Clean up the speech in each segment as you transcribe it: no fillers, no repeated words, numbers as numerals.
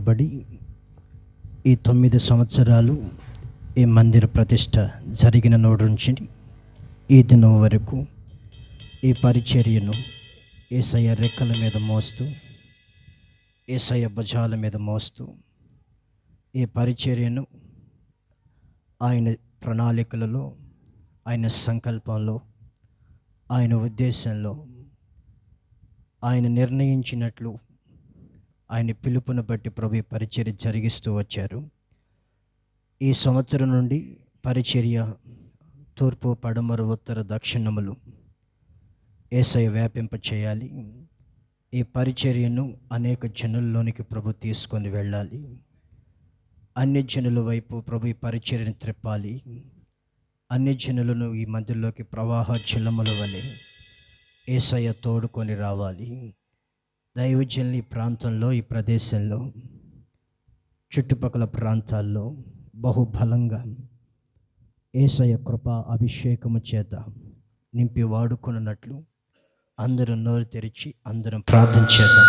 తరబడి ఈ 9 సంవత్సరాలు ఈ మందిర ప్రతిష్ట జరిగిన నోటి నుంచి ఈ దినం వరకు ఈ పరిచర్యను యేసయ్య రెక్కల మీద మోస్తూ, యేసయ్య భుజాల మీద మోస్తూ ఈ పరిచర్యను ఆయన ప్రణాళికలలో, ఆయన సంకల్పంలో, ఆయన ఉద్దేశంలో, ఆయన నిర్ణయించినట్లు ఆయన పిలుపును బట్టి ప్రభు పరిచర్య జరిగిస్తూ వచ్చారు. ఈ సంవత్సరం నుండి పరిచర్య తూర్పు, పడమర, ఉత్తర, దక్షిణములు యేసయ్య వ్యాపింప చేయాలి. ఈ పరిచర్యను అనేక జనుల్లోనికి ప్రభు తీసుకొని వెళ్ళాలి. అన్ని జనుల వైపు ప్రభు ఈ పరిచర్యను త్రిప్పాలి. అన్ని జనులను ఈ మందిరంలోకి ప్రవాహ చిల్లముల వలె యేసయ్య తోడుకొని రావాలి. దైవజనులు ఈ ప్రాంతంలో, ఈ ప్రదేశంలో, చుట్టుపక్కల ప్రాంతాల్లో బహుబలంగా యేసయ్య కృప అభిషేకము చేత నింపి వాడుకున్నట్లు అందరం నోరు తెరిచి అందరం ప్రార్థన చేద్దాం.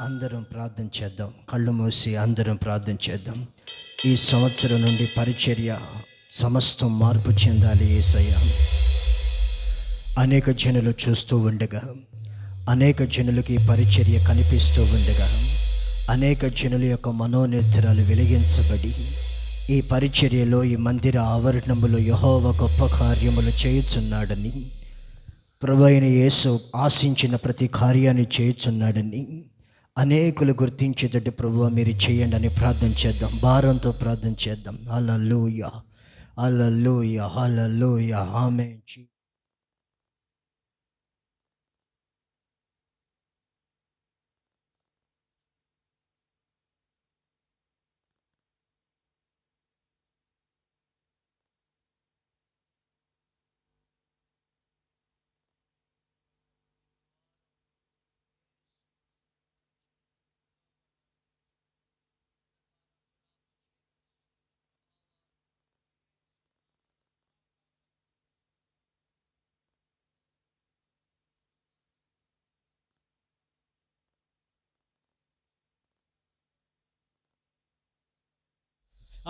అందరం ప్రార్థన చేద్దాం. కళ్ళు మూసి అందరం ప్రార్థన చేద్దాం. ఈ సంవత్సరం నుండి పరిచర్య సమస్తం మార్పు చెందాలి. యేసయ్య అనేక జనులు చూస్తూ ఉండగా, అనేక జనులకి ఈ పరిచర్య కనిపిస్తూ ఉండగా, అనేక జనుల యొక్క మనోనేత్రాలు వెలిగించబడి ఈ పరిచర్యలో, ఈ మందిర ఆవరణములో యెహోవా గొప్ప కార్యములు చేయుచున్నాడని, ప్రభువైన యేసు ఆశించిన ప్రతి కార్యాన్ని చేయుచున్నాడని అనేకులు గుర్తించేటట్టు ప్రభువా మీరు చేయండి అని ప్రార్థన చేద్దాం. భారంతో ప్రార్థన చేద్దాం. హల్లెలూయా, హల్లెలూయా, హల్లెలూయా, ఆమేన్.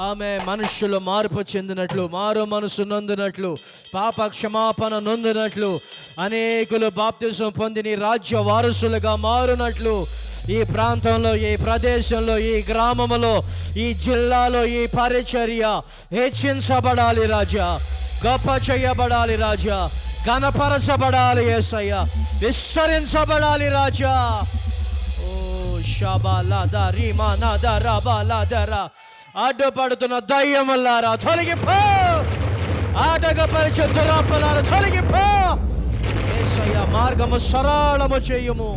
ఆమె మనుష్యులు మార్పు చెందినట్లు, మారు మనసు నొందినట్లు, పాప క్షమాపణ నొందినట్లు, అనేకులు బాప్తిసం పొంది నీ రాజ్య వారసులుగా మారునట్లు ఈ ప్రాంతంలో, ఈ ప్రదేశంలో, ఈ గ్రామంలో, ఈ జిల్లాలో ఈ పరిచర్య హెచ్చించబడాలి రాజా. గొప్ప చేయబడాలి రాజా. ఘనపరచబడాలి యేసయ్య. విస్తరించబడాలి రాజా. ఓ షబాలాదా రీమానాదా రబాలాదరా. అడ్డుపడుతున్న దయ్యములారా తొలగిపో. ఆటగపరిచే దురాపలారా తొలగిపో. యేసయ్య మార్గము సరళము చేయుము.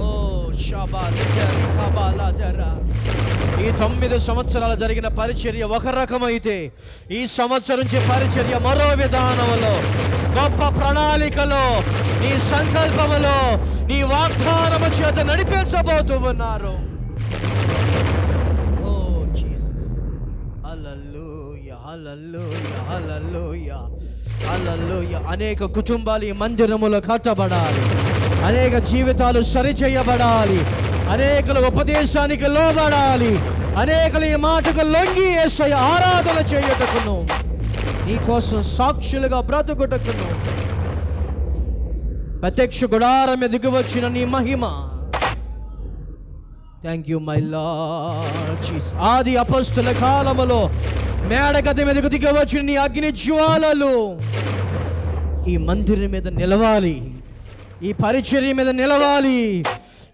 ఓ షబాలాదరి కబాలాదరా. ఈ 9 సంవత్సరాలు జరిగిన పరిచర్య ఒక రకమైతే, ఈ సంవత్సరం నుంచి పరిచర్య మరో విధానంలో, గొప్ప ప్రణాళికలో, నీ సంకల్పములో, నీ వాగ్దానము చేత నడిపించబోతూ ఉన్నారు. హల్లెలూయా, హల్లెలూయా, హల్లెలూయా. అనేక కుటుంబాలు ఈ మందిరములో కట్టబడాలి. అనేక జీవితాలు సరిచేయబడాలి. అనేకుల ఉపదేశానికి లోబడాలి. అనేకులు ఈ మాటకు లొంగి యేసయ్య ఆరాధన చేయుటకును, నీ కోసం సాక్షులుగా బ్రతుకుటకును, ప్రత్యక్ష గుడారం మీద దిగివచ్చిన నీ మహిమ. Thank you my Lord Jesus. ఆది అపొస్తలుల కాలములో మేడగది మీదకు దిగి వచ్చిన నీ అగ్ని జ్వాలలు ఈ మందిరం మీద నిలవాలి. ఈ పరిచర్య మీద నిలవాలి.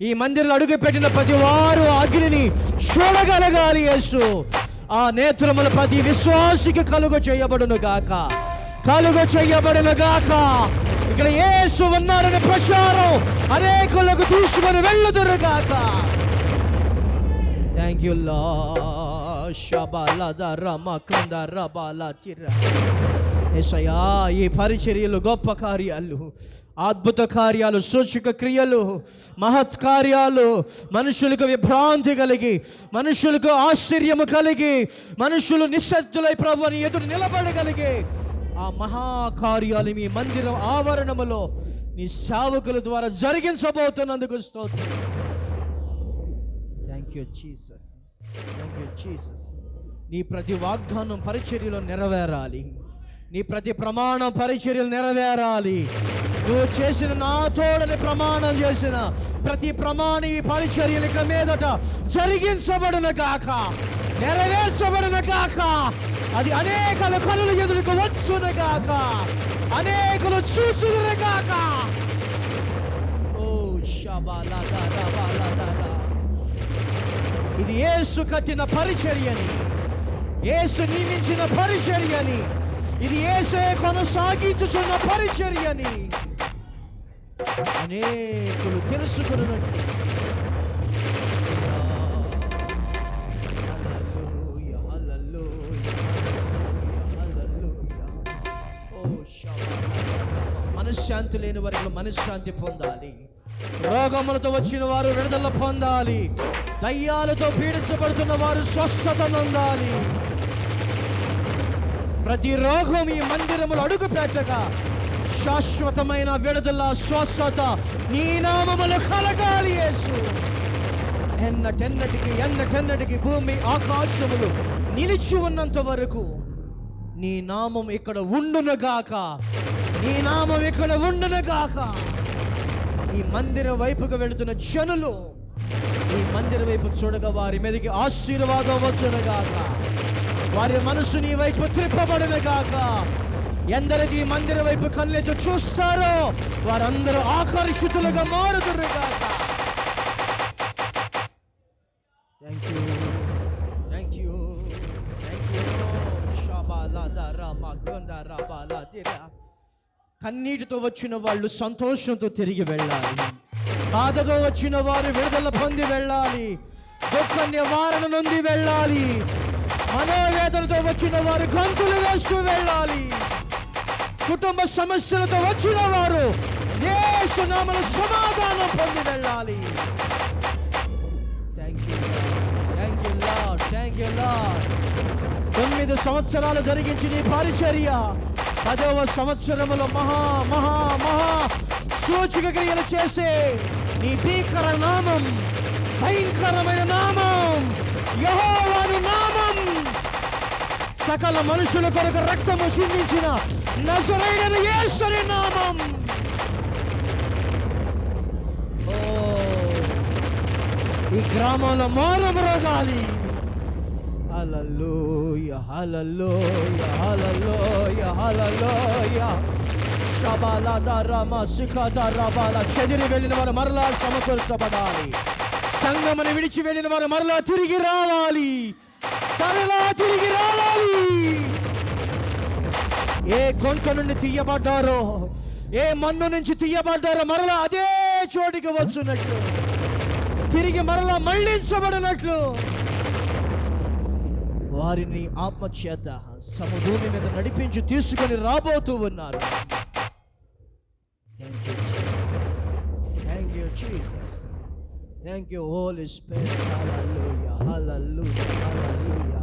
ఈ మందిరంలో అడుగు పెట్టిన ప్రతి వారు అగ్నిని చూడగలగాలి. యేసు ఆ నేత్రముల ప్రతి విశ్వాసికి కలుగ చేయబడును గాక, కలుగ చేయబడును గాక. ఇక్కడ యేసు ఉన్నారని ప్రచారం అనేకులకు తీసుకొని వెళ్ళుదురు గాక. Thank you lord. యేసయ్యా, ఈ పరిచర్యలు గొప్ప కార్యాలు, అద్భుత కార్యాలు, సూచక క్రియలు, మహత్ కార్యాలు, మనుషులకు విభ్రాంతి కలిగి, మనుషులకు ఆశ్చర్యము కలిగి, మనుషులు నిశ్శబ్దులై ప్రభువుని ఎదురు నిలబడగలిగే ఆ మహాకార్యాలు మీ మందిర ఆవరణములో నీ సేవకుల ద్వారా జరిగించబోతున్నందుకు స్తోత్రం. Thank you Jesus, thank you Jesus. నీ ప్రతి వాగ్దానం పరిచర్యలో నెరవేరాలి. నీ ప్రతి ప్రమాణం పరిచర్యలు నెరవేరాలి. నువ్వు చేసిన నా తోడని ప్రమాణం చేసిన ప్రతి ప్రమాణి ఈ పరిచర్యల మీదట జరిగించబడును గాక, నెరవేర్చబడును గాక. అది అనేకల కనుల ఎదురుకు వచ్చును గాక, అనేకలు చూచుదురు గాక. ఓ షబాలాదారాబాలాదారా. ఇది యేసు కట్టిన పరిచర్యని, యేసు నియమించిన పరిచర్యని, ఇది యేసే కొనసాగించుచున్న పరిచర్యని అనేకులు తెలుసుకున్నట్టు. మనశ్శాంతి లేని వారిలో మనశ్శాంతి పొందాలి. రోగములతో వచ్చిన వారు విడుదల పొందాలి. దయ్యాలతో పీడించబడుతున్న వారు స్వస్థత పొందాలి. ప్రతి రోగం ఈ మందిరములు అడుగు పెట్టగా శాశ్వతమైన విడుదల, స్వస్థత నీ నామములో కలగాలి యేసు. ఎన్నటెన్నటికి భూమి ఆకాశములు నిలిచి ఉన్నంత వరకు నీ నామం ఇక్కడ ఉండునుగాక, నీ నామం ఇక్కడ ఉండునుగాక. ఈ మందిరం వైపుకు వెళుతున్న జనులు ఈ మందిరం వైపు చూడగా వారి మీదకి ఆశీర్వాదం వచ్చునుగాక, వారి మనసు నీ వైపు త్రిప్పబడునుగాక. ఎందరైతే ఈ మందిరం వైపు కళ్ళెత్తి చూస్తారో వారందరూ ఆకర్షితులుగా మారుదురుగాక. Thank you, thank you, thank you. కన్నీటితో వచ్చిన వాళ్ళు సంతోషంతో తిరిగి వెళ్ళాలి. బాధతో వచ్చిన వారు విడుదల పొంది వెళ్ళాలి. దుఃఖ నివారణ నుండి వెళ్ళాలి. మనోవేదనతో వచ్చిన వారు గంతులు వేస్తూ వెళ్ళాలి. కుటుంబ సమస్యలతో వచ్చిన వారు యేసు నామములో సమాధానం పొంది వెళ్ళాలి. Thank you, thank you lord, thank you lord. 9 సంవత్సరాలు జరిగించి నీ పరిచర్య 10వ సంవత్సరములో మహా మహా మహా సూచక క్రియలు చేసే నీ భీకర నామం, భయంకరమైన నామం, యెహోవాను నామం, సకల మనుషుల కొరకు రక్తము చిందించిన నజరేయుడైన యేసు నామం. ఓ ఈ గ్రామంలో మారుమ్రోగాలి. హల్లెలూయా, హల్లెలూయా, హల్లెలూయా, హల్లెలూయా. షబాలాదారామా సికాదారాబాలా. చెదిరి వెళ్ళిన వారు మరలా సమకూర్చబడాలి. సంఘమును విడిచి వెళ్ళిన వారు మరలా తిరిగి రావాలి, మరలా తిరిగి రావాలి. ఏ గొంత నుండి తీయబడ్డారో, ఏ మన్ను నుంచి తీయబడ్డారో మరలా అదే చోటికి వచ్చున్నట్లు, తిరిగి మరలా మళ్ళించబడినట్లు వారిని ఆత్మచేత సమభూమి మీద నడిపించి తీసుకొని రాబోతూ ఉన్నారు. Thank you Jesus, thank you Jesus, thank you Holy Spirit. Hallelujah, hallelujah, hallelujah,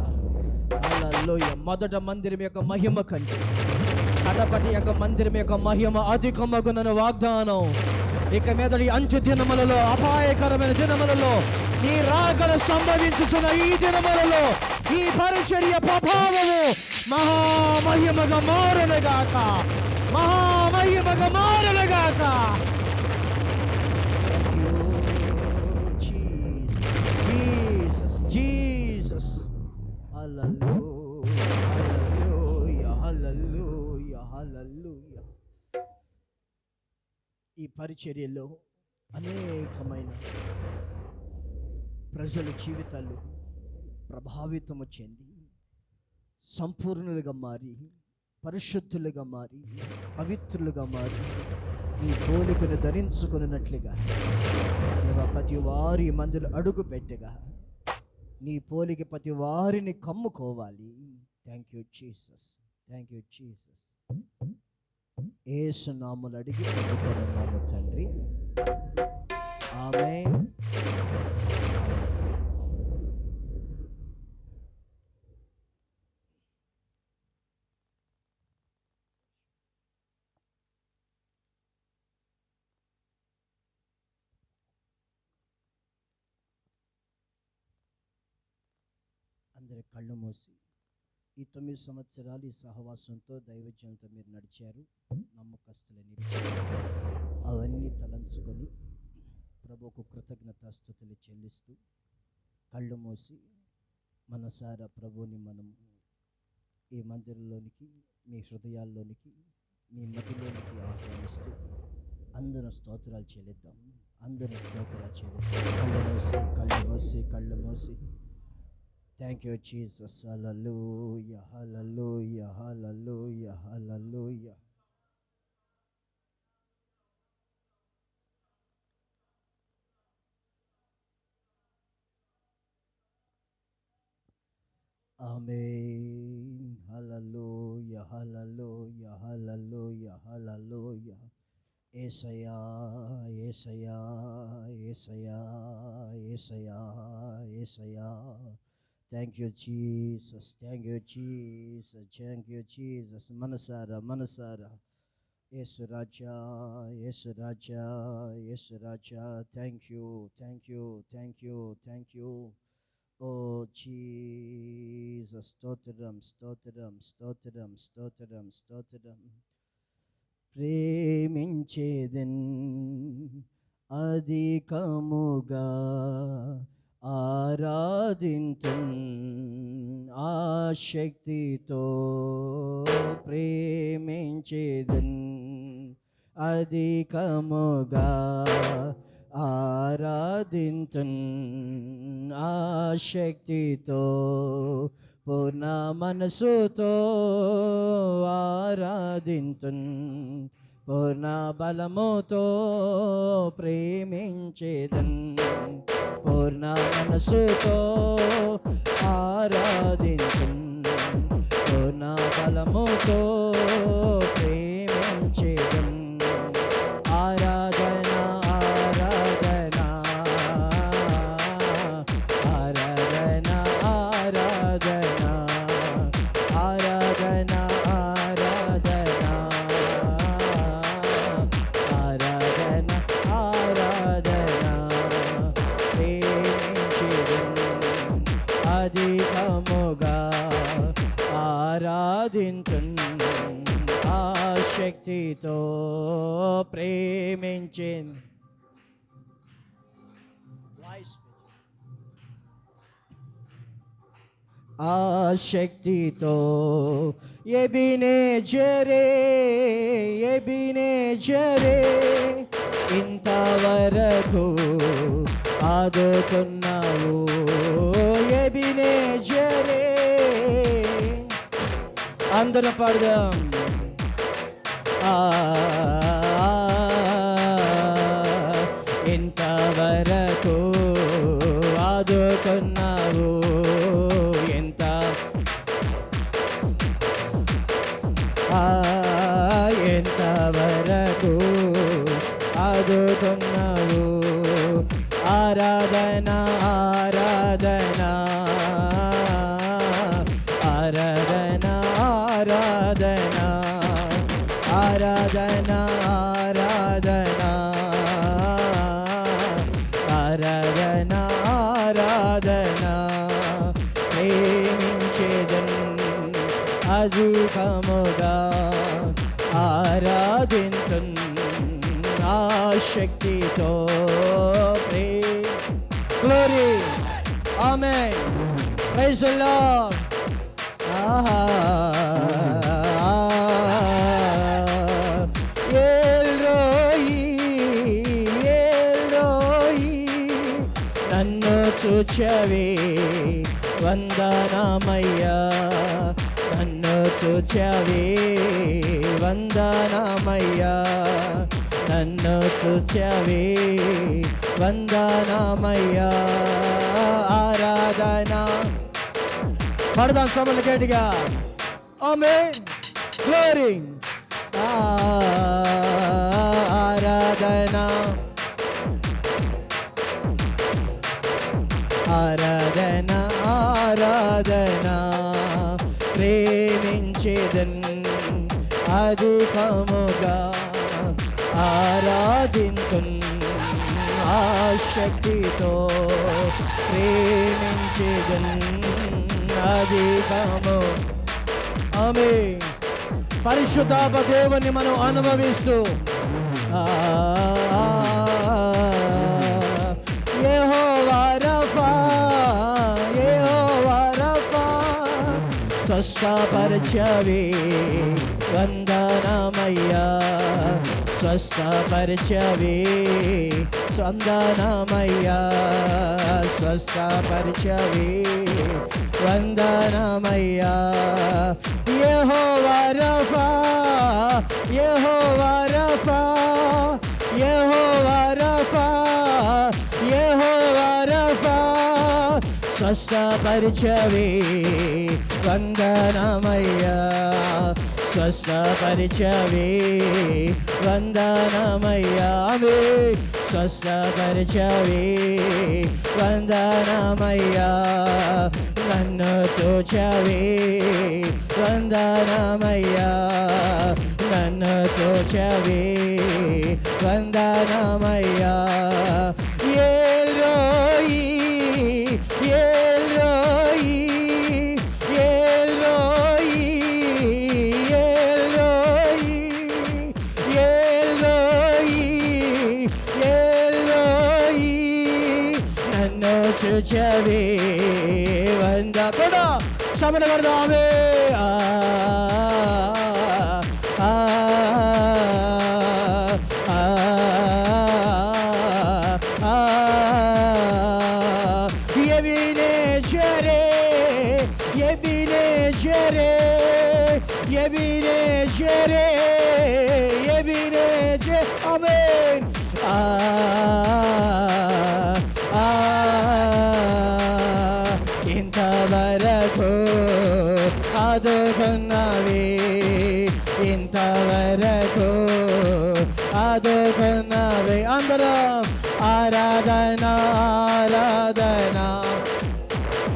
hallelujah. మొదట మందిరం యొక్క మహిమ కంటే కడపటి యొక్క మందిరం యొక్క మహిమ అధికమగునను వాగ్దానం. ఇక మీదటి అంత్య దినములలో, అపాయకరమైన దినములలో, నీ రాకడ సంభవించుచున్న ఈ దినములలో ఈ పరిచర్య ప్రభావము మహామహిమగా మారునుగాక, మహామహిమగా మారునుగాక. Jesus, Jesus, hallelujah, hallelujah, hallelujah, హల్లెలూయా. ఈ పరిచర్యలో అనేకమైన ప్రజల జీవితాలు ప్రభావితము చెంది సంపూర్ణులుగా మారి, పరిశుద్ధులుగా మారి, పవిత్రులుగా మారి నీ పోలికను ధరించుకున్నట్లుగా దేవా ప్రతి వారి మందులు అడుగు పెట్టగా నీ పోలిక ప్రతి వారిని కమ్ముకోవాలి. Thank you Jesus, thank you Jesus. Yesu నామములో అడిగి పొందుకున్నాము తండ్రి, ఆమేన్. కళ్ళు మూసి ఈ 9 సంవత్సరాలు ఈ సహవాసంతో దైవజనంతో మీరు నడిచారు, నమ్మకస్తులు నిలిచారు. అవన్నీ తలంచుకొని ప్రభువుకు కృతజ్ఞతాస్తుతులు చెల్లిస్తూ కళ్ళు మూసి మనసారా ప్రభువుని మనం ఈ మందిరంలోనికి, మీ హృదయాల్లోనికి, మీ మధ్యలోనికి ఆహ్వానిస్తూ అందరూ స్తోత్రాలు చెల్లిద్దాం. అందరూ స్తోత్రాలు చెల్లిద్దాం. కళ్ళు మూసి కళ్ళు మూసి కళ్ళు మూసి. Thank you Jesus. Hallelujah hallelujah hallelujah hallelujah. Amen. Hallelujah hallelujah hallelujah hallelujah. యేసయ్యా యేసయ్యా యేసయ్యా యేసయ్యా యేసయ్యా. Thank you Jesus, thank you Jesus, thank you Jesus. మనసారా మనసారా యేసు రాజా యేసు రాజా యేసు రాజా. Thank you thank you thank you thank you. Oh Jesus. స్తోత్రం స్తోత్రం స్తోత్రం స్తోత్రం స్తోత్రం. ప్రేమించేదన్ అధికముగా ఆరాధింతున్ ఆశక్తితో. ప్రేమించేదన్ అధికముగా ఆరాధింతున్ ఆశక్తితో. పూర్ణ మనసుతో ఆరాధింతున్ పూర్ణ బలముతో. ప్రేమించేదన్ పూర్ణ మనసుతో ఆరాధింతున్ పూర్ణ బలముతో. ప్రేమించేదన్ ఆరాధన ఆరాధన ఆరాధన ఆరాధన ఆరాధన ఆరాధన ఆరాధన ఆరాధన. ప్రేమించెదన్ అధికముగా ఆరాధింతున్ ఆశక్తితో. ప్రేమించెన్ ఆశక్తితో. ఎబినేజరే ఎబినేజరే ఇంతవరకు ఆదుకున్నావు. ఎబినేజరే. అందరూ పాడదాం. ఇంతవరకు ఆదుకున్నావు. ఎంతవరకు ఆదుకున్నావు. ఆరాధన ఆరాధన ఆరాధన ఆరాధన ఆరాధన ఆరాధన ఆరాధన ఆరాధన. ప్రేమించెదన్ అధికముగా ఆరాధింతున్ ఆశక్తితో. Glory. Amen. Praise the Lord. El Roi El Roi నన్ను చూచవే వందనమయ్యా. నన్ను చూచవే వందనమయ్యా. నన్ను చూచవే వందనమయ్యా. ఆరాధన పడదాం సభలు గట్టిగా. ఆమేన్. గ్లోరీ. ఆరాధన ఆరాధన ఆరాధన. ప్రేమించెదన్ అధికముగా ఆరాధింతున్ ఆశక్తితో. ప్రేమించెదన్ అధికము. ఆమేన్. పరిశుద్ధాత్మ దేవుని మనం అనుభవిస్తూ యెహోవా రఫా, యెహోవా రఫా, స్వస్థపరచవే వందనమయ్యా, స్వస్థపరచవే వందనమయ్యా, స్వస్థపరచవే వందనమయ్యా. యెహోవా రఫా, యెహోవా రఫా, యెహోవా రఫా, యెహోవా రఫా, స్వస్థపరచవే వందనమయ్యా, స్వస్థపరచవే వందనమయ్యా. స్వస్థపరచవే వందనమయ్యా. నన్ను చూచవే వందనమయ్యా, నన్ను చూచవే వందనమయ్యా. El Roi, El Roi, El Roi, El Roi, El Roi, El Roi, నన్ను చూచవే వంద కూడా శబర కొడదామే. Ebenezer, Ebenezer, Ebenezer, Ebenezer, amen. ఇంతవరకు ఆదుకున్నావే, ఇంతవరకు ఆదుకున్నావే. అందరం ఆరాధన, ఆరాధన.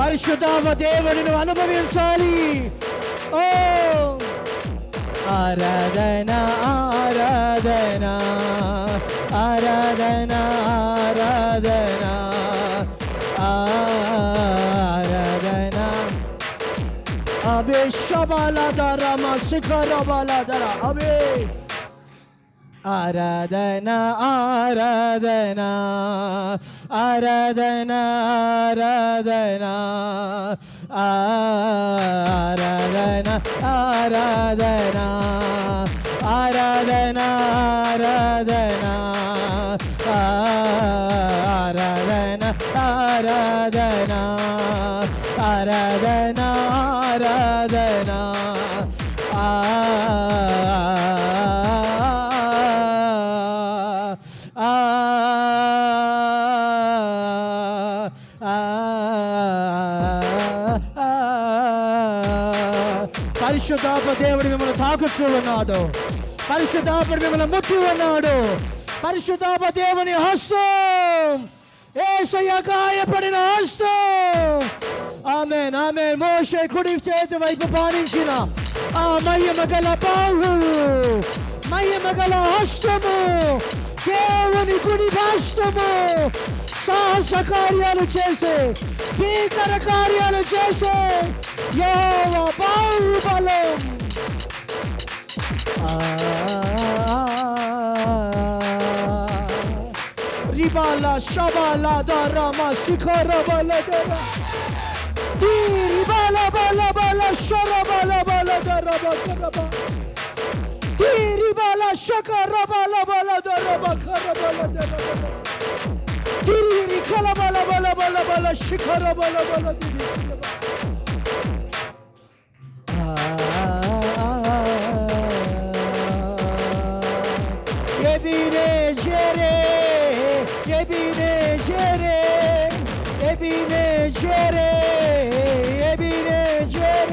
పరిశుద్ధాత్మ దేవుని నువ్వు అనుభవించాలి. ఓ ఆరాధన, ఆరాధన, ఆరాధన, ఆరాధన, ఆరాధన. అబే శబలధర శిఖర బలధర అబే ఆరాధన, ఆరాధన, ఆరాధన, ఆరాధన, ఆరాధన, ఆరాధన, ఆరాధన, ఆరాధన, ఆరాధన, ఆరాధన, ఆరాధన, ఆరాధన, పరిశుద్ధాత్మ దేవుడు మిమ్మల్ని తాకుచూ ఉన్నాడు. పరిశుద్ధాత్మ మిమ్మల్ని ముట్టి ఉన్నాడు. పరిశుద్ధాత్మ దేవుని హస్తం, యేసయ్య గాయపడిన హస్తం. ఆమేన్, ఆమేన్. మోషే కుడి చేతి వైపు పాలించిన ఆ మహిమ గల బాహువు, మహిమ గల హస్తము, దేవుని కుడి హస్తము సాహస కార్యాలు చేసే, భీకర కార్యాలు చేసే యెహోవా బాహుబలం. రిబాలా షబాలా దరమా శిఖర బలదరా రిబాలా బల బల షరబల బల దరబా కరబా రిబాలా షకర బల బల దరబా కరబల దరబా తిరి కల బల బల బల బల శిఖర బల బల తిరి. Ebenezer, Ebenezer, Ebenezer, Ebenezer.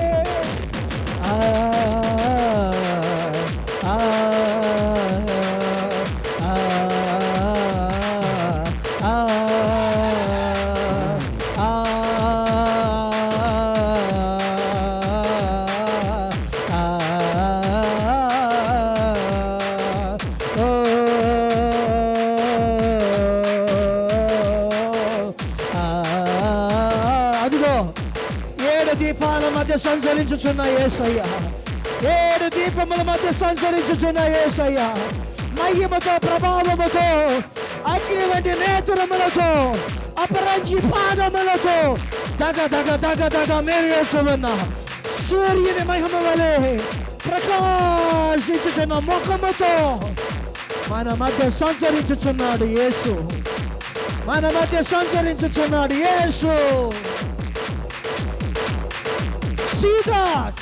దీపాల మధ్య సంచరించుచున్న యేసయ్య, 7 దీపముల మధ్య సంచరించుచున్న యేసయ్య, మహిమతో ప్రభావముతో అగ్ని వంటి నేత్రములతో అపరంజి పాదములతో దగ దగ దగ దగ మెరియుచున్న సూర్యుని మహిమ వలె ప్రకాశించుచున్న ముఖముతో మన మధ్య సంచరించుచున్నాడు యేసు. మన మధ్య సంచరించుచున్నాడు యేసు. See that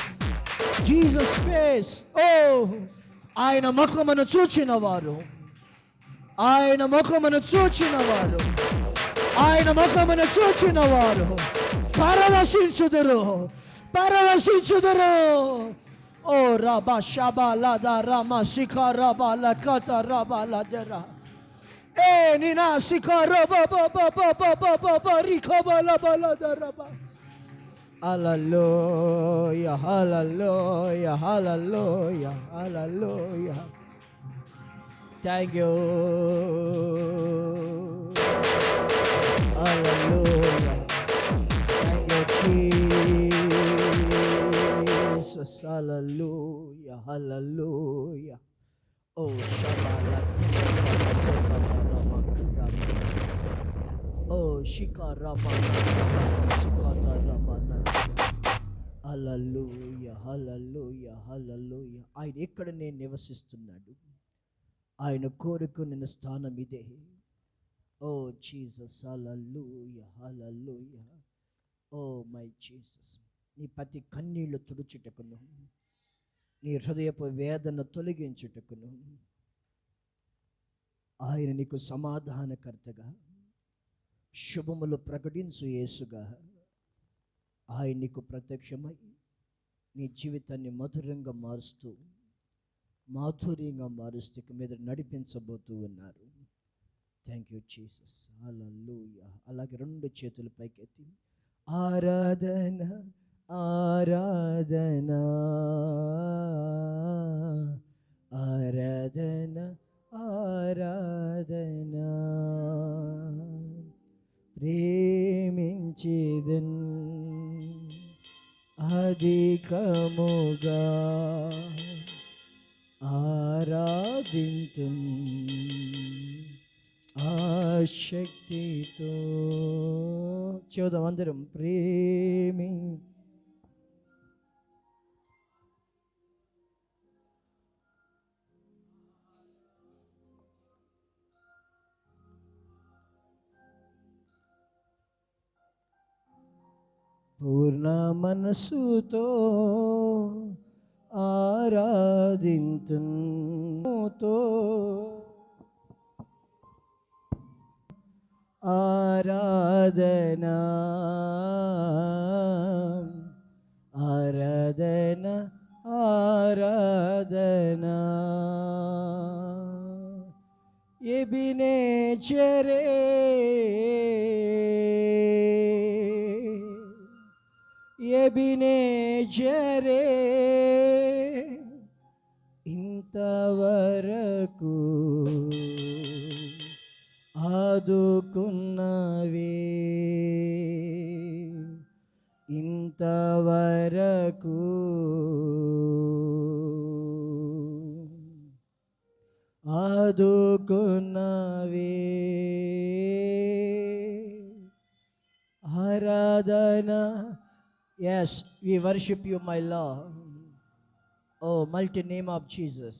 Jesus face. Oh, ఆయన ముఖమును చూచిన వారు, ఆయన ముఖమును చూచిన వారు, ఆయన ముఖమును చూచిన వారు పరవశించుదురు, పరవశించుదురు. ఓ రబా షబా లదా రమ శిఖా రబా లకత రబా లదరా ఏ నినా శిఖా రబా బా బా బా బా బా బా రిఖా బలా బలా దరబా. Hallelujah, hallelujah, hallelujah, hallelujah. Thank you. Hallelujah. Thank you, Jesus. Hallelujah, hallelujah. Oh, Shabala. Oh, Shikarama. Hallelujah, hallelujah, హల్లెలూయా. ఆయన ఎక్కడ నేను నివసిస్తున్నాడు, ఆయన కోరుకున్న స్థానం ఇదే. Oh Jesus, hallelujah, hallelujah. Oh my Jesus, నీ ప్రతి కన్నీళ్లు తుడుచుటకును, నీ హృదయపు వేదన తొలగించుటకును, ఆయన నీకు సమాధానకర్తగా, శుభములు ప్రకటించు యేసుగా ఆయన నీకు ప్రత్యక్షమై నీ జీవితాన్ని మధురంగా మారుస్తూ, మాధుర్యంగా మారుస్తూ ఇక మీద నడిపించబోతూ ఉన్నారు. Thank you Jesus. హల్లెలూయా. అలాగే 2 చేతులు పైకెత్తి ఆరాధన, ఆరాధన, ఆరాధన, ఆరాధన. ప్రేమించేదన్ అధికముగా ఆరాధింతుం ఆశక్తితో. చూద్దాం అందరం. పూర్ణ మనసుతో ఆరాధింతుతో, ఆరాధన, ఆరాధన, ఆరాధన. ఎబినేజరే, ఎబినేజరే, ఇంతవరకు ఆదుకున్నవే, ఇంతవరకు ఆదుకున్నవే. ఆరాధన. Yes, we worship you, my Lord. Oh, mighty name of Jesus,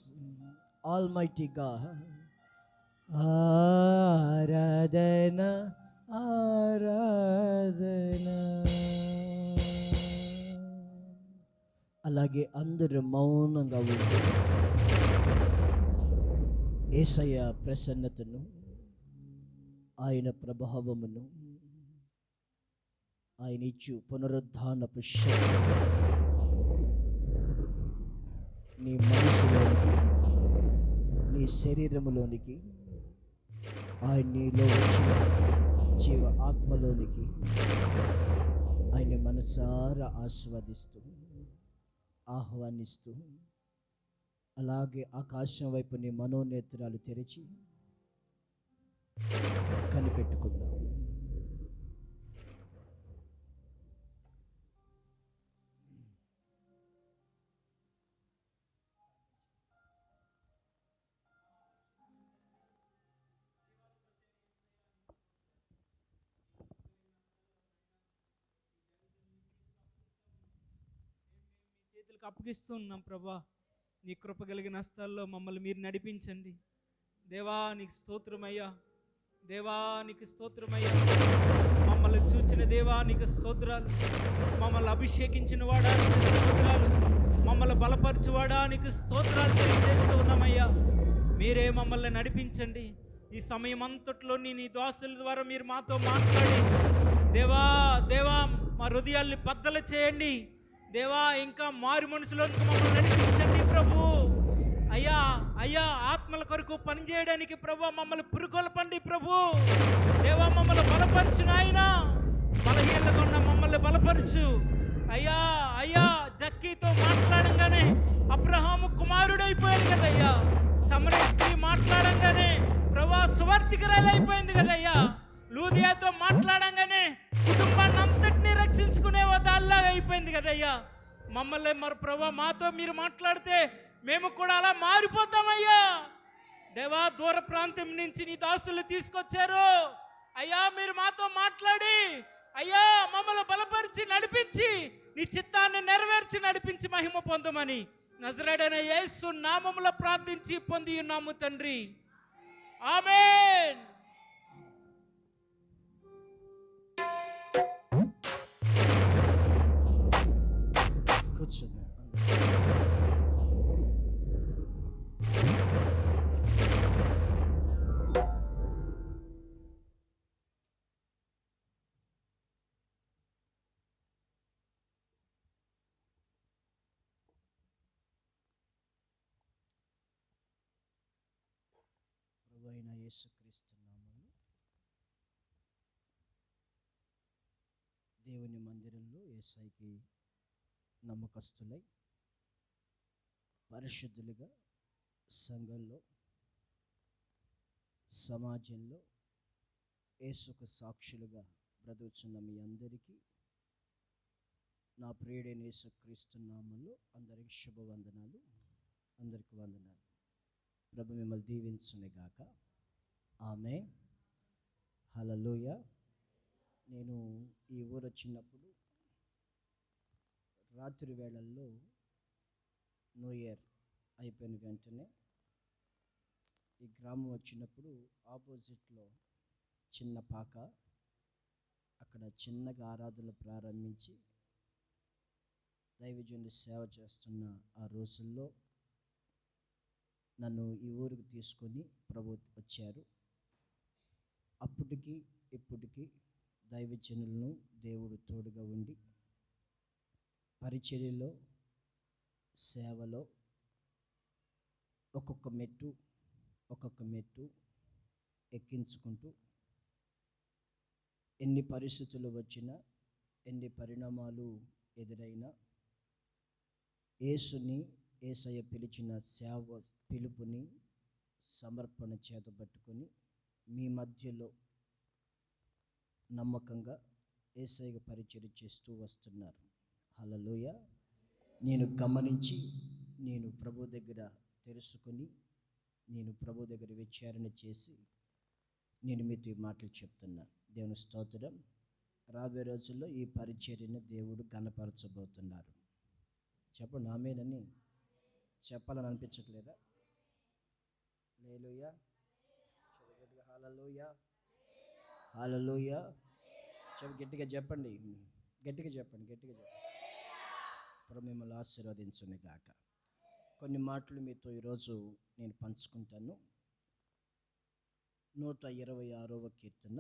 Almighty God. ఆరాధన, ఆరాధన. అలాగే అందరూ మౌనంగా ఉంటూ యేసయ్య ప్రసన్నతను, ఆయన ప్రభావమును, ఆయన ఇచ్చు పునరుద్ధానపు శక్తి నీ మనసులోనికి, నీ శరీరములోనికి, ఆయన నీలో వచ్చిన జీవ ఆత్మలోనికి ఆయన మనసారా ఆస్వాదిస్తూ, ఆహ్వానిస్తూ, అలాగే ఆకాశం వైపు నీ మనోనేత్రాలు తెరిచి కనిపెట్టుకుందాం. మీకు అప్పగిస్తూ ఉన్నాం ప్రభా. నీ కృప కలిగిన హస్తాల్లో మమ్మల్ని మీరు నడిపించండి. దేవా నీకు స్తోత్రమయ్యా, దేవా నీకు స్తోత్రమయ్యా. మమ్మల్ని చూచిన దేవా నీకు స్తోత్రాలు. మమ్మల్ని అభిషేకించిన వాడా నీకు స్తోత్రాలు. మమ్మల్ని బలపరచువాడా నీకు స్తోత్రాలు తెలియజేస్తూ ఉన్నామయ్యా. మీరే మమ్మల్ని నడిపించండి. ఈ సమయం అంతట్లో నీ దాసుల ద్వారా మీరు మాతో మాట్లాడి దేవా దేవా మా హృదయాల్ని బద్దలు చేయండి. దేవా ఇంకా మారు మనసులోనికి మమ్మల్ని నడిపించండి ప్రభు. అయ్యా అయ్యా ఆత్మల కొరకు పనిచేయడానికి ప్రభు మమ్మల్ని పురుకొల్పండి ప్రభు. దేవా మమ్మల్ని బలపరచు నాయనా. బలహీనగా ఉన్న మమ్మల్ని బలపరచు అయ్యా. అయ్యా జక్కీతో మాట్లాడంగానే అబ్రహాము కుమారుడైపోయాడు కదయ్యా. సమరయ స్త్రీ మాట్లాడంగానే ప్రభా సువార్థికురాలు అయిపోయింది కదయ్యా. లూదియాతో మాట్లాడంగానే కుటుంబాన్ని అంతటినీ రక్షించుకునే దాల్లాగా అయిపోయింది కదయ్యా. మమ్మల్ని మరి ప్రభా మాతో మీరు మాట్లాడితే మేము కూడా అలా మారిపోతామయ్యా. దేవా దూర ప్రాంతం నుంచి నీ దాసులు తీసుకొచ్చారు అయ్యా. మీరు మాతో మాట్లాడి అయ్యా మమ్మల్ని బలపరిచి నడిపించి నీ చిత్తాన్ని నెరవేర్చి నడిపించి మహిమ పొందమని నజరేయుడైన యేసు నామములో ప్రార్థించి పొంది ఉన్నాము తండ్రి. ఆమేన్. కూర్చోండి. ప్రభువైన యేసుక్రీస్తు నామములో దేవుని మందిరంలో యేసయ్యకి నమ్మకస్తులై పరిశుద్ధులుగా సంఘంలో సమాజంలో యేసుకు సాక్షులుగా బ్రతుకుచున్న మీ అందరికీ నా ప్రియుడైన యేసుక్రీస్తు నామములో అందరికీ శుభవందనాలు. అందరికీ వందనాలు. ప్రభు మిమ్మల్ని దీవించునుగాక. ఆమేన్. హల్లెలూయా. నేను ఈ ఊరు వచ్చినప్పుడు రాత్రి వేళల్లో న్యూ ఇయర్ అయిపోయిన వెంటనే ఈ గ్రామం వచ్చినప్పుడు ఆపోజిట్లో చిన్న పాక, అక్కడ చిన్నగా ఆరాధనలు ప్రారంభించి దైవజనుడి సేవ చేస్తున్న ఆ రోజుల్లో నన్ను ఈ ఊరికి తీసుకొని ప్రభు వచ్చారు. అప్పటికి ఇప్పటికీ దైవజనులను దేవుడు తోడుగా ఉండి పరిచర్యలో సేవలో ఒక్కొక్క మెట్టు ఎక్కించుకుంటూ ఎన్ని పరిస్థితులు వచ్చినా ఎన్ని పరిణామాలు ఎదురైనా యేసయ్య పిలిచిన సేవ పిలుపుని సమర్పణ చేతబట్టుకొని మీ మధ్యలో నమ్మకంగా యేసయ్య పరిచర్య చేస్తూ వస్తున్నారు. హల్లెలూయా. నేను గమనించి నేను ప్రభు దగ్గర తెలుసుకొని నేను ప్రభు దగ్గర విచారణ చేసి నేను మీతో ఈ మాటలు చెప్తున్నా. దేవుని స్తోత్రం. రాబోయే రోజుల్లో ఈ పరిచర్యను దేవుడు ఘనపరచబోతున్నారు. చెప్పండి ఆమేనని. చెప్పాలని అనిపించట్లేదా? హల్లెలూయా. హల్లెలూయా. హల్లెలూయా. గట్టిగా చెప్పండి. గట్టిగా చెప్పండి. ప్రభు మిమ్మల్ని ఆశీర్వదించును గాక. కొన్ని మాటలు మీతో ఈరోజు నేను పంచుకుంటాను. 126వ కీర్తన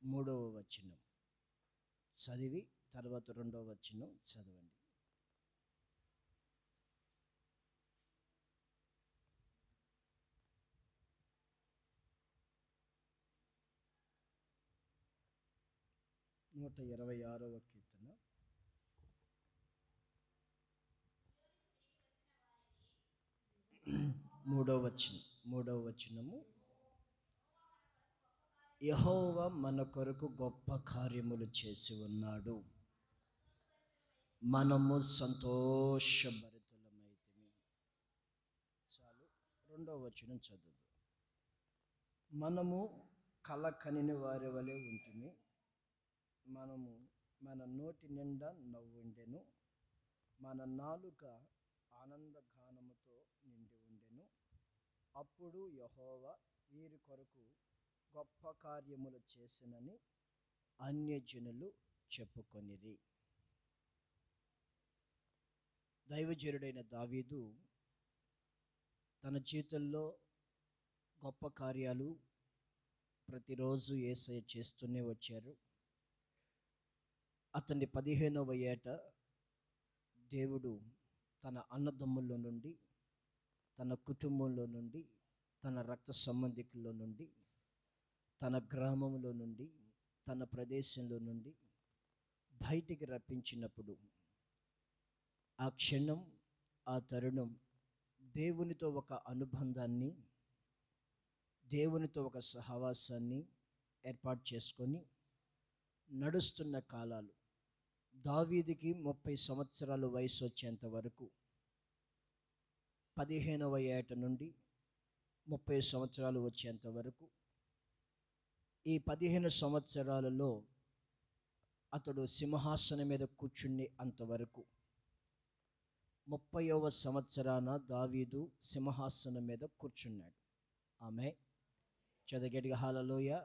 3వ వచనం చదివి తర్వాత 2వ వచనం చదవండి. నూట 26వ కీర్తన 3వ వచనము. యెహోవా మన కొరకు గొప్ప కార్యములు చేసి ఉన్నాడు, మనము సంతోషభరితులమైతిమి. చాలు. 2వ వచనం చదువు. మనము కల కనిన వారి వలె ఉంటుంది, మనము మన నోటి నిండా నవ్వుండెను, మన నాలుక ఆనందగానముతో నిండి ఉండెను. అప్పుడు యెహోవా వీరి కొరకు గొప్ప కార్యములు చేసినని అన్యజనులు చెప్పుకొనిరి. దైవజనుడైన దావీదు తన జీవితంలో గొప్ప కార్యాలు ప్రతిరోజు యేసయ్య చేస్తూనే వచ్చారు. అతని 15వ ఏట దేవుడు తన అన్నదమ్ముల్లో నుండి, తన కుటుంబంలో నుండి, తన రక్త సంబంధికుల్లో నుండి, తన గ్రామంలో నుండి, తన ప్రదేశంలో నుండి బయటికి రప్పించినప్పుడు ఆ క్షణం, ఆ తరుణం దేవునితో ఒక అనుబంధాన్ని, దేవునితో ఒక సహవాసాన్ని ఏర్పాటు చేసుకొని నడుస్తున్న కాలాలు. దావీదుకి 30 సంవత్సరాల వయసు వచ్చేంత వరకు, 15వ ఏట నుండి 30 సంవత్సరాలు వచ్చేంత వరకు, ఈ 15 సంవత్సరాలలో అతడు సింహాసనం మీద కూర్చుని అంతవరకు, 30వ సంవత్సరాన దావీదు సింహాసనం మీద కూర్చున్నాడు. ఆమె చదగడిగా హల్లెలూయా,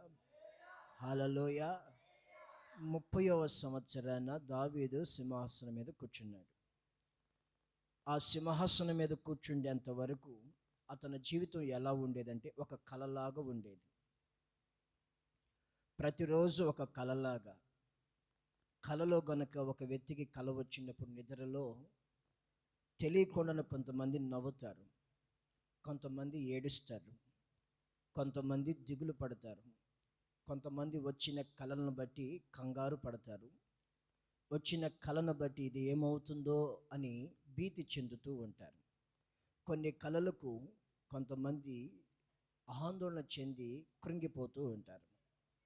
హల్లెలూయా. 30వ సంవత్సరాన దావీదు సింహాసనం మీద కూర్చున్నాడు. ఆ సింహాసనం మీద కూర్చుండేంత వరకు అతని జీవితం ఎలా ఉండేదంటే ఒక కలలాగా ఉండేది. ప్రతిరోజు ఒక కలలాగా. కలలో గనక ఒక వ్యక్తికి కల వచ్చినప్పుడు నిద్రలో తెలియకుండా కొంతమంది నవ్వుతారు, కొంతమంది ఏడుస్తారు, కొంతమంది దిగులు పడతారు, కొంతమంది వచ్చిన కళలను బట్టి కంగారు పడతారు, వచ్చిన కళను బట్టి ఇది ఏమవుతుందో అని భీతి చెందుతూ ఉంటారు. కొన్ని కళలకు కొంతమంది ఆందోళన చెంది కృంగిపోతూ ఉంటారు.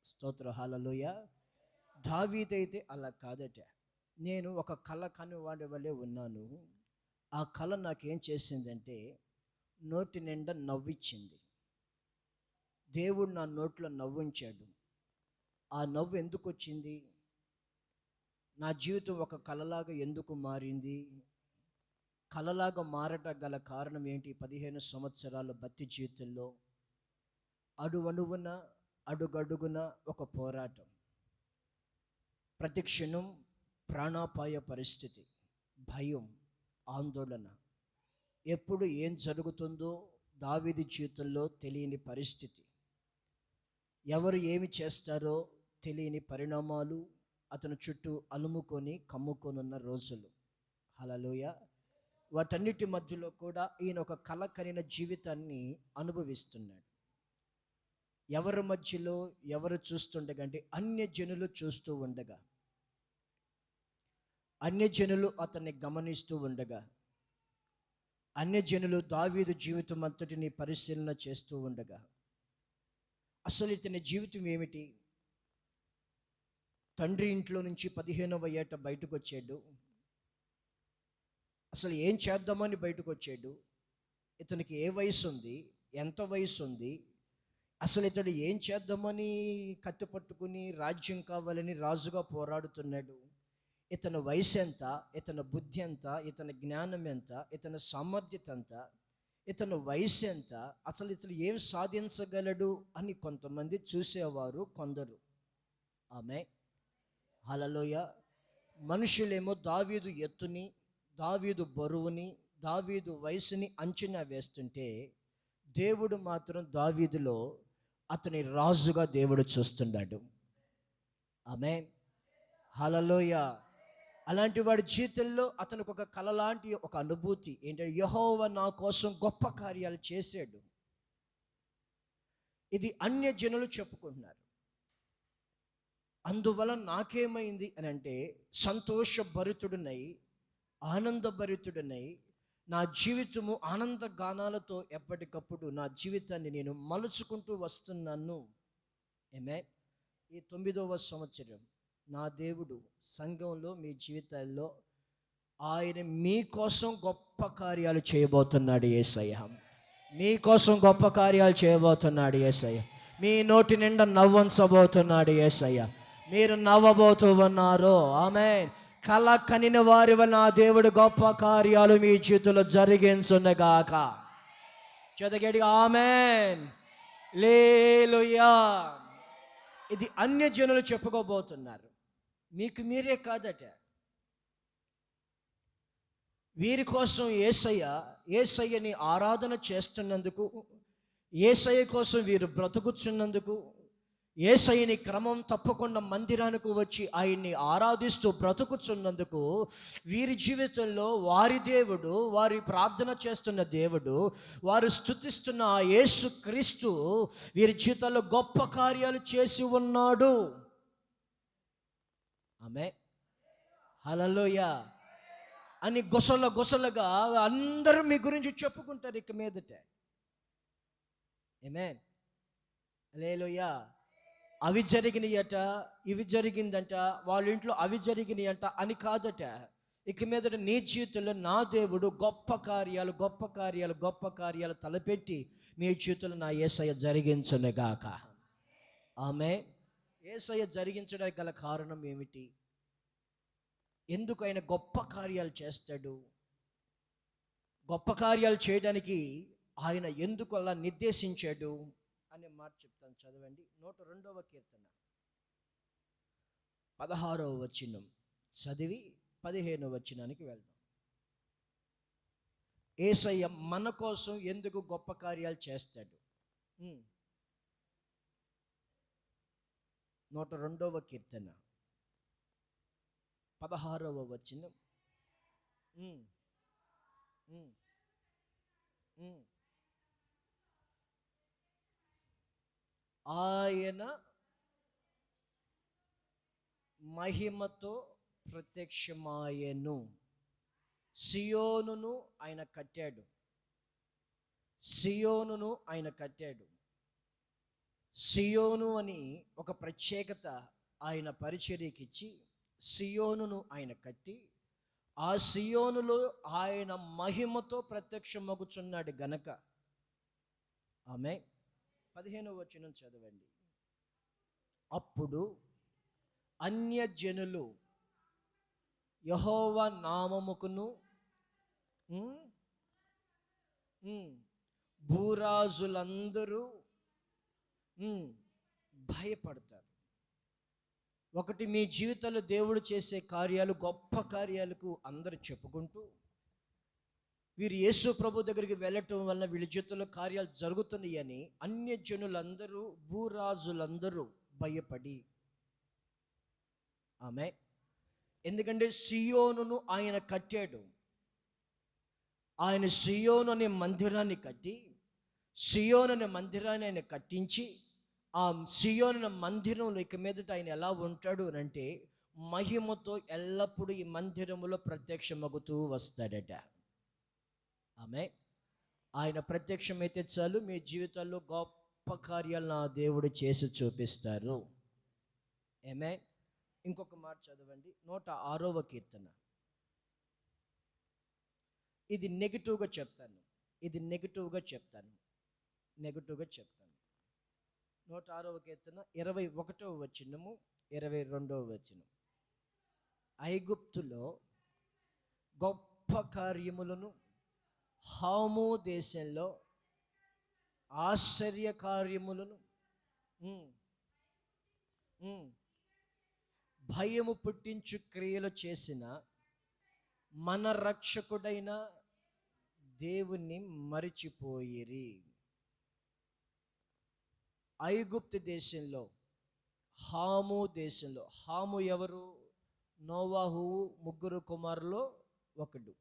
స్తోత్ర హల్లెలూయా. దావీదైతే అలా కాదట. నేను ఒక కళ కాని వాడి వలె ఉన్నాను. ఆ కళ నాకేం చేసిందంటే నోటి నిండా నవ్విచ్చింది. దేవుడు నా నోట్లో నవ్వుంచాడు. ఆ నవ్వు ఎందుకు వచ్చింది? నా జీవితం ఒక కలలాగా ఎందుకు మారింది? కలలాగా మారట గల కారణం ఏంటి? 15 సంవత్సరాల భక్తి జీవితంలో అడుగడుగున అడుగడుగున ఒక పోరాటం, ప్రతి క్షణం ప్రాణాపాయ పరిస్థితి, భయం, ఆందోళన. ఎప్పుడు ఏం జరుగుతుందో దావీదు జీవితంలో తెలియని పరిస్థితి, ఎవరు ఏమి చేస్తారో తెలియని పరిణామాలు అతను చుట్టూ అలుముకొని కమ్ముకొని ఉన్న రోజులు. హల్లెలూయా. వాటన్నిటి మధ్యలో కూడా ఈయన ఒక కల కనిన జీవితాన్ని అనుభవిస్తున్నాడు. ఎవరి మధ్యలో ఎవరు చూస్తుండగా అంటే అన్యజనులు చూస్తూ ఉండగా, అన్యజనులు అతన్ని గమనిస్తూ ఉండగా, అన్యజనులు దావీదు జీవితం అంతటిని పరిశీలన చేస్తూ ఉండగా, అసలు ఇతని జీవితం ఏమిటి? తండ్రి ఇంట్లో నుంచి 15వ ఏట బయటకు వచ్చాడు. అసలు ఏం చేద్దామని బయటకు వచ్చాడు? ఇతనికి ఏ వయసు ఉంది? ఎంత వయసు ఉంది? అసలు ఇతడు ఏం చేద్దామని కత్తి పట్టుకుని రాజ్యం కావాలని రాజుగా పోరాడుతున్నాడు? ఇతని వయసు ఎంత? ఇతని బుద్ధి ఎంత? ఇతని జ్ఞానం ఎంత? ఇతని సామర్థ్యత ఎంత? ఇతని వయసు ఎంత? అసలు ఇతను ఏం సాధించగలడు అని కొంతమంది చూసేవారు, కొందరు. ఆమె హల్లెలూయా. మనుషులేమో దావీదు ఎత్తుని, దావీదు బరువుని, దావీదు వయసుని అంచనా వేస్తుంటే దేవుడు మాత్రం దావీదులో అతని రాజుగా దేవుడు చూస్తున్నాడు. ఆమె హల్లెలూయా. అలాంటి వాడి జీవితంలో అతనికి ఒక కల లాంటి ఒక అనుభూతి ఏంటంటే, యెహోవా నా కోసం గొప్ప కార్యాలు చేశాడు. ఇది అన్యజనులు చెప్పుకుంటున్నారు. అందువల్ల నాకేమైంది అని అంటే, సంతోషభరితుడినై, ఆనందభరితుడినై, నా జీవితము ఆనంద గానాలతో ఎప్పటికప్పుడు నా జీవితాన్ని నేను మలుచుకుంటూ వస్తున్నాను. ఏమే ఈ 9వ సంవత్సరం నా దేవుడు సంఘంలో మీ జీవితాల్లో ఆయన మీకోసం గొప్ప కార్యాలు చేయబోతున్నాడు యేసయ్య. మీకోసం గొప్ప కార్యాలు చేయబోతున్నాడు యేసయ్య. మీ నోటి నిండా నవ్వంచబోతున్నాడు యేసయ్య. మీరు నవ్వబోతూ ఉన్నారు. ఆమేన్. కల కనిన వారి వల్ల నా దేవుడు గొప్ప కార్యాలు మీ చేతుల్లో జరిగించునుగాక. చదగడి ఆమేన్. హల్లెలూయా. ఇది అన్యజనులు చెప్పుకోబోతున్నారు, మీకు మీరే కాదట. వీరి కోసం యేసయ్యని ఆరాధన చేస్తున్నందుకు, యేసయ్య కోసం వీరు బ్రతుకుచున్నందుకు, యేసయ్యని క్రమం తప్పకుండా మందిరానికి వచ్చి ఆయన్ని ఆరాధిస్తూ బ్రతుకుచున్నందుకు, వీరి జీవితంలో వారి దేవుడు, వారి ప్రార్థన చేస్తున్న దేవుడు, వారు స్తుతిస్తున్న ఆ యేసు క్రీస్తు వీరి జీవితాల్లో గొప్ప కార్యాలు చేసి ఉన్నాడు. ఆమేన్. హల్లెలూయా అని గొసలుగా అందరూ మీ గురించి చెప్పుకుంటారు ఇక మీదట. ఆమేన్. హల్లెలూయా. అవి జరిగినాయట, ఇవి జరిగిందంట, వాళ్ళ ఇంట్లో అవి జరిగినాయంట అని కాదట. ఇక మీదట నీ జీవితంలో నా దేవుడు గొప్ప కార్యాలు తలపెట్టి మీ జీవితంలో నా యేసయ్య జరిగించునుగాక. ఆమేన్. యేసయ్య జరిగించడానికి గల కారణం ఏమిటి? ఎందుకు ఆయన గొప్ప కార్యాలు చేస్తాడు? గొప్ప కార్యాలు చేయడానికి ఆయన ఎందుకు అలా నిర్దేశించాడు అనే మాట చెప్తాను. చదవండి. 102వ కీర్తన 16వ వచనం చదివి 15వ వచనానికి వెళ్దాం. యేసయ్య మన కోసం ఎందుకు గొప్ప కార్యాలు చేస్తాడు? 102వ కీర్తన 16వ వచనం. ఆయన మహిమతో ప్రత్యక్షమాయెను. సియోనును ఆయన కట్టాడు. సియోను అని ఒక ప్రత్యేకత ఆయన పరిచర్యకి ఇచ్చి, సియోనును ఆయన కట్టి, ఆ సియోనులో ఆయన మహిమతో ప్రత్యక్షమగుచున్నాడు గనక. ఆమె 15వ వచనం చదవండి. అప్పుడు అన్యజనులు యెహోవా నామముకును భూరాజులందరూ భయపడతారు. ఒకటి, మీ జీవితంలో దేవుడు చేసే కార్యాలు, గొప్ప కార్యాలకు అందరూ చెప్పుకుంటూ, వీరు యేసు ప్రభు దగ్గరికి వెళ్ళటం వల్ల వీళ్ళ జీవితంలో కార్యాలు జరుగుతున్నాయని అన్యజనులందరూ, భూరాజులందరూ భయపడి. ఆమె. ఎందుకంటే సియోనును ఆయన కట్టాడు. ఆయన సియోను అనే మందిరాన్ని కట్టి, సియోను అనే మందిరాన్ని ఆయన కట్టించి, ఆ సియోను మందిరంలో ఇక మీదట ఆయన ఎలా ఉంటాడు అని అంటే, మహిమతో ఎల్లప్పుడూ ఈ మందిరములో ప్రత్యక్షమగుతూ వస్తాడట. ఆమె. ఆయన ప్రత్యక్షమైతే చాలు, మీ జీవితాల్లో గొప్ప కార్యాలు నా దేవుడు చేసి చూపిస్తారు. ఆమె. ఇంకొక మాట చదవండి. 106వ కీర్తన. ఇది నెగిటివ్గా చెప్తాను. 106వ కీర్తన 21వ వచనము, 22వ వచనం. ఐగుప్తులో గొప్ప కార్యములను, హాము దేశంలో ఆశ్చర్య కార్యములను, భయము పుట్టించు క్రియలు చేసిన మన రక్షకుడైన దేవుణ్ణి మరిచిపోయిరి. ఐగుప్తు దేశంలో, హాము దేశంలో, హాము ఎవరు? నోవాహు ముగ్గురు కుమారులో ఒకడు.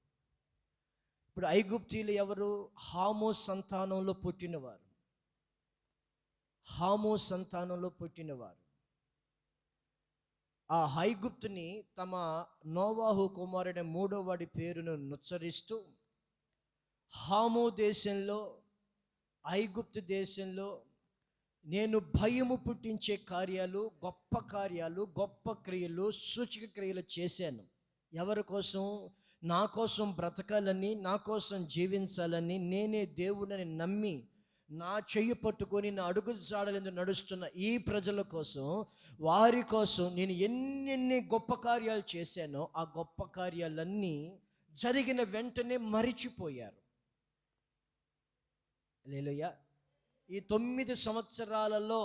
ఇప్పుడు ఐగుప్తీయులు ఎవరు? హాము సంతానంలో పుట్టినవారు. ఆ ఐగుప్తుని తమ నోవాహు కుమారుడి 3వ వాడి పేరును నుచ్చరిస్తూ, హాము దేశంలో, ఐగుప్తు దేశంలో నేను భయము పుట్టించే కార్యాలు, గొప్ప కార్యాలు, గొప్ప క్రియలు, సూచక క్రియలు చేశాను. ఎవరి కోసం? నా కోసం బ్రతకాలని, నా కోసం జీవించాలని, నేనే దేవుడని నమ్మి నా చెయ్యి పట్టుకొని నా అడుగు జాడలందు నడుస్తున్న ఈ ప్రజల కోసం, వారి కోసం నేను ఎన్నెన్ని గొప్ప కార్యాలు చేశానో ఆ గొప్ప కార్యాలన్నీ జరిగిన వెంటనే మరిచిపోయారు. హల్లెలూయా. ఈ 9 సంవత్సరాలలో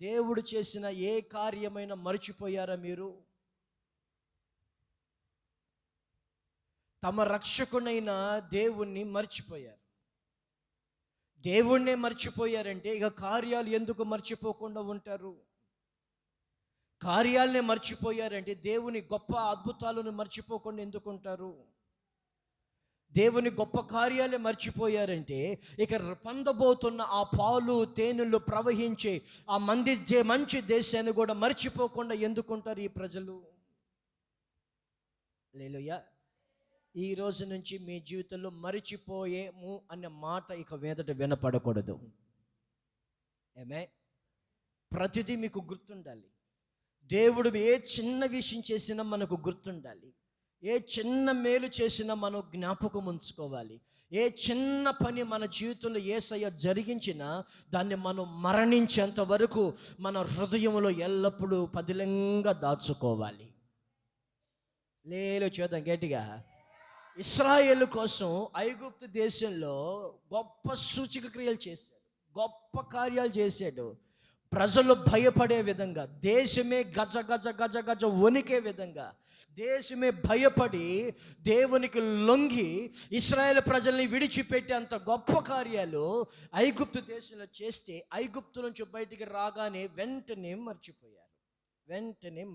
దేవుడు చేసిన ఏ కార్యమైనా మరిచిపోయారా మీరు? తమ రక్షకునైన దేవుణ్ణి మర్చిపోయారు. దేవుణ్ణే మర్చిపోయారంటే ఇక కార్యాలు ఎందుకు మర్చిపోకుండా ఉంటారు? కార్యాలనే మర్చిపోయారంటే దేవుని గొప్ప అద్భుతాలను మర్చిపోకుండా ఎందుకు ఉంటారు? దేవుని గొప్ప కార్యాలే మర్చిపోయారంటే ఇక పొందబోతున్న ఆ పాలు తేనెలు ప్రవహించే ఆ మంచి దేశాన్ని కూడా మర్చిపోకుండా ఎందుకుంటారు ఈ ప్రజలు? హల్లెలూయా. ఈ రోజు నుంచి మీ జీవితంలో మరిచిపోయేము అనే మాట ఇక మీదట వినపడకూడదు. ఏమే, ప్రతిదీ మీకు గుర్తుండాలి. దేవుడు ఏ చిన్న విషయం చేసినా మనకు గుర్తుండాలి. ఏ చిన్న మేలు చేసినా మనం జ్ఞాపకం ఉంచుకోవాలి. ఏ చిన్న పని మన జీవితంలో యేసయ్య జరిగించినా దాన్ని మనం మరణించేంత వరకు మన హృదయంలో ఎల్లప్పుడూ పదిలంగా దాచుకోవాలి. లేలో చేద్దాం గట్టిగా. ఇశ్రాయేలు కోసం ఐగుప్తు దేశంలో గొప్ప సూచక క్రియలు చేశాడు, గొప్ప కార్యాలు చేశాడు. ప్రజలు భయపడే విధంగా, దేశమే గజ గజ గజ గజ వణికే విధంగా, దేశమే భయపడి దేవునికి లొంగి ఇశ్రాయేలు ప్రజల్ని విడిచిపెట్టేంత గొప్ప కార్యాలు ఐగుప్తు దేశంలో చేస్తే ఐగుప్తు నుంచి బయటికి రాగానే వెంటనే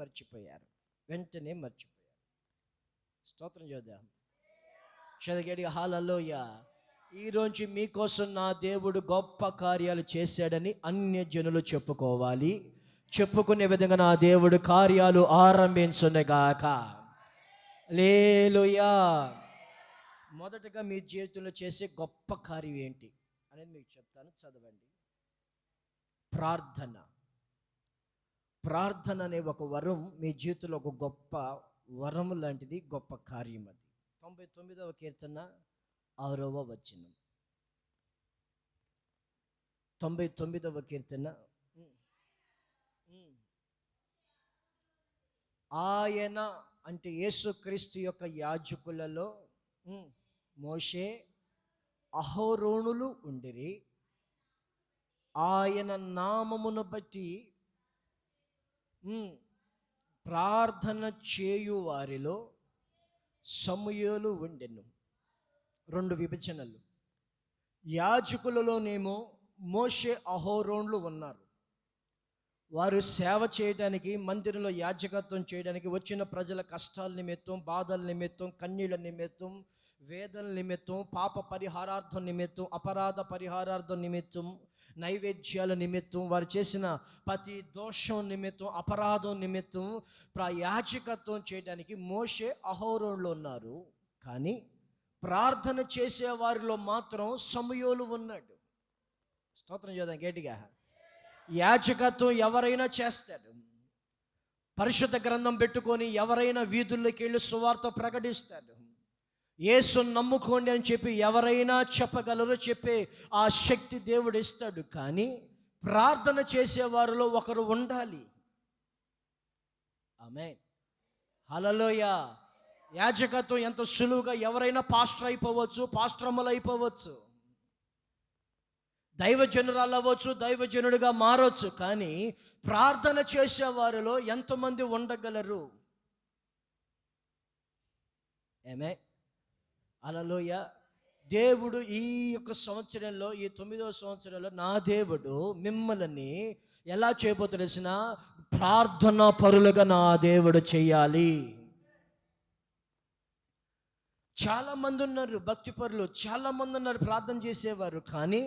మర్చిపోయారు. స్తోత్రం చేద్దాం. చదగడి హల్లెలూయా. ఈరోజు మీకోసం నా దేవుడు గొప్ప కార్యాలు చేశాడని అన్యజనులు చెప్పుకోవాలి. చెప్పుకునే విధంగా నా దేవుడు కార్యాలు ఆరంభించునుగాక. హల్లెలూయా. మొదటగా మీ జీవితంలో చేసే గొప్ప కార్యం ఏంటి అనేది మీకు చెప్తాను, చదవండి. ప్రార్థన అనే ఒక వరం మీ జీవితంలో ఒక గొప్ప వరం లాంటిది, గొప్ప కార్యం అది. 99వ కీర్తన 6వ వచనం. 99వ కీర్తన. ఆయన అంటే యేసుక్రీస్తు యొక్క యాజకులలో మోషే అహరోనులు ఉండిరి. ఆయన నామమును బట్టి ప్రార్థన చేయు వారిలో సమూయేలు ఉండెను. 2 విభజనలు. యాజకులలోనేమో మోషే అహరోనులు ఉన్నారు. వారు సేవ చేయడానికి, మందిరంలో యాజకత్వం చేయడానికి వచ్చిన ప్రజల కష్టాల నిమిత్తం, బాధల నిమిత్తం, కన్నీళ్ళ నిమిత్తం, వేదన నిమిత్తం, పాప పరిహారార్థం నిమిత్తం, అపరాధ పరిహారార్థం నిమిత్తం, నైవేద్యాల నిమిత్తం, వారు చేసిన ప్రతి దోషం నిమిత్తం, అపరాధం నిమిత్తం యాజకత్వం చేయడానికి మోషే అహరోనులు ఉన్నారు. కానీ ప్రార్థన చేసే వారిలో మాత్రం సమూయేలు ఉన్నాడు. స్తోత్రం చేద్దాం గట్టిగా. యాజకత్వం ఎవరైనా చేస్తాడు. పరిశుద్ధ గ్రంథం పెట్టుకొని ఎవరైనా వీధుల్లోకి వెళ్ళి సువార్త ప్రకటిస్తాడు. యేసుని నమ్ముకోండి అని చెప్పి ఎవరైనా చెప్పగలరో చెప్పే ఆ శక్తి దేవుడు ఇస్తాడు. కానీ ప్రార్థన చేసేవారిలో ఒకరు ఉండాలి. ఆమేన్. హల్లెలూయా. యాజకత్వం ఎంత సులువుగా ఎవరైనా పాస్టర్ అయిపోవచ్చు, పాస్టరమ్మలు అయిపోవచ్చు, దైవజనురాలు అవ్వచ్చు, దైవజనుడిగా మారవచ్చు. కానీ ప్రార్థన చేసేవారిలో ఎంతమంది ఉండగలరు? ఏమే. హల్లెలూయా. దేవుడు ఈ యొక్క సంవత్సరంలో, ఈ 9వ సంవత్సరంలో నా దేవుడు మిమ్మల్ని ఎలా చేయబోతున్నా తెలిసిన ప్రార్థనా పరులుగా నా దేవుడు చేయాలి. చాలామంది ఉన్నారు భక్తిపరులు, చాలామంది ఉన్నారు ప్రార్థన చేసేవారు. కానీ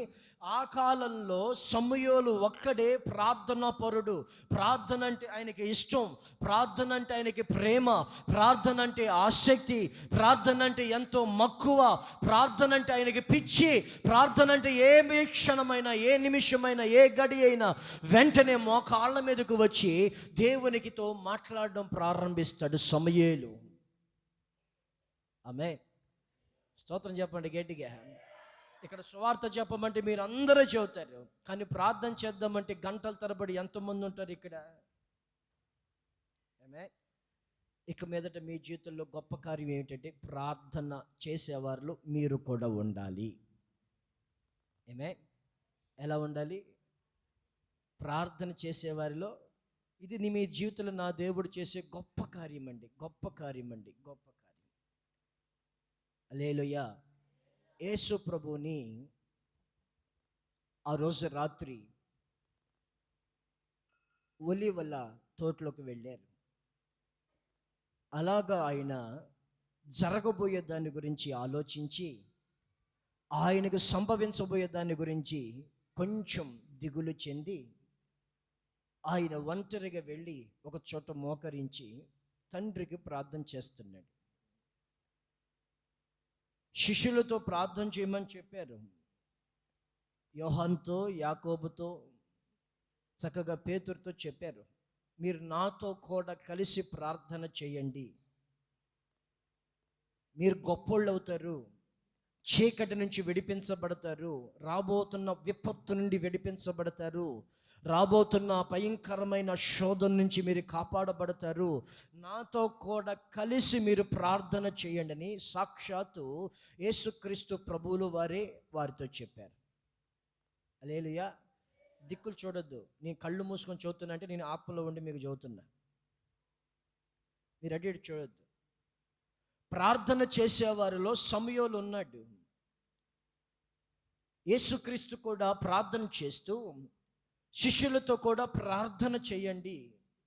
ఆ కాలంలో సమూయేలు ఒక్కడే ప్రార్థనా పరుడు. ప్రార్థన అంటే ఆయనకి ఇష్టం, ప్రార్థన అంటే ఆయనకి ప్రేమ, ప్రార్థన అంటే ఆసక్తి, ప్రార్థన అంటే ఎంతో మక్కువ, ప్రార్థన అంటే ఆయనకి పిచ్చి. ప్రార్థన అంటే ఏ క్షణమైనా, ఏ నిమిషమైనా, ఏ గడి అయినా వెంటనే మోకాళ్ళ మీదకు వచ్చి దేవునికితో మాట్లాడడం ప్రారంభిస్తాడు సమూయేలు. ఆమేన్. స్తోత్రం చెప్పండి గట్టిగా. ఇక్కడ సువార్త చెప్పమంటే మీరు అందరూ చెబుతారు, కానీ ప్రార్థన చేద్దామంటే గంటల తరబడి ఎంతమంది ఉంటారు ఇక్కడ? ఏమే, ఇక మీదట మీ జీవితంలో గొప్ప కార్యం ఏమిటంటే ప్రార్థన చేసేవారిలో మీరు కూడా ఉండాలి. ఏమే, ఎలా ఉండాలి? ప్రార్థన చేసేవారిలో. ఇది మీ జీవితంలో నా దేవుడు చేసే గొప్ప కార్యం అండి, గొప్ప కార్యం అండి, గొప్ప కార్యం. హల్లెలూయా. యేసు ప్రభువుని ఆ రోజు రాత్రి ఒలీవల తోటలోకి వెళ్ళారు. అలాగా ఆయన జరగబోయే దాని గురించి ఆలోచించి, ఆయనకు సంభవించబోయే దాని గురించి కొంచెం దిగులు చెంది, ఆయన ఒంటరిగా వెళ్ళి ఒక చోట మోకరించి తండ్రికి ప్రార్థన చేస్తున్నాడు. శిష్యులతో ప్రార్థన చేయమని చెప్పారు. యోహానుతో, యాకోబుతో, చక్కగా పేతురుతో చెప్పారు, మీరు నాతో కూడా కలిసి ప్రార్థన చేయండి, మీరు గొప్పోళ్ళు అవుతారు, చీకటి నుంచి విడిపించబడతారు, రాబోతున్న విపత్తు నుండి విడిపించబడతారు, రాబోతున్న భయంకరమైన శోధన నుంచి మీరు కాపాడబడతారు, నాతో కూడా కలిసి మీరు ప్రార్థన చేయండి అని సాక్షాత్తు యేసుక్రీస్తు ప్రభువులు వారే వారితో చెప్పారు. హల్లెలూయా. దిక్కులు చూడొద్దు, నేను కళ్ళు మూసుకొని చదువుతున్నా అంటే నేను ఆత్మలో ఉండి మీకు చదువుతున్నా, మీరు అటు చూడొద్దు. ప్రార్థన చేసేవారిలో సమయంలో ఉన్నాడు. యేసుక్రీస్తు కూడా ప్రార్థన చేస్తూ శిష్యులతో కూడా ప్రార్థన చేయండి,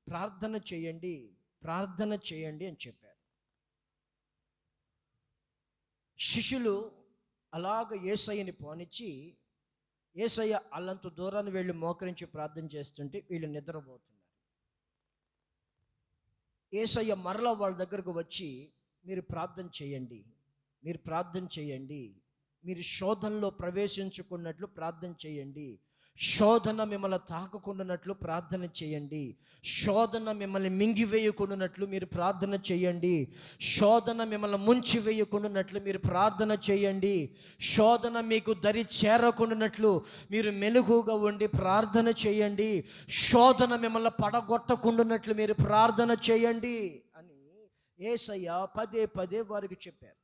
ప్రార్థన చేయండి, ప్రార్థన చేయండి అని చెప్పారు. శిష్యులు అలాగ యేసయ్యని పోనిచ్చి, యేసయ్య అల్లంత దూరాన్ని వెళ్ళి మోకరించి ప్రార్థన చేస్తుంటే వీళ్ళు నిద్రపోతున్నారు. యేసయ్య మరలా వాళ్ళ దగ్గరకు వచ్చి, మీరు ప్రార్థన చేయండి, మీరు ప్రార్థన చేయండి, మీరు శోధనలో ప్రవేశించుకున్నట్లు ప్రార్థన చేయండి, శోధన మిమ్మల్ని తాకకుండానట్లు ప్రార్థన చేయండి, శోధన మిమ్మల్ని మింగివేయకుండానట్లు మీరు ప్రార్థన చేయండి, శోధన మిమ్మల్ని ముంచి వేయకుండానట్లు మీరు ప్రార్థన చేయండి, శోధన మీకు దరి చేరకుండానట్లు మీరు మెలుగుగా ఉండి ప్రార్థన చేయండి, శోధన మిమ్మల్ని పడగొట్టకుండానట్లు మీరు ప్రార్థన చేయండి అని యేసయ్య పదే పదే వారికి చెప్పారు.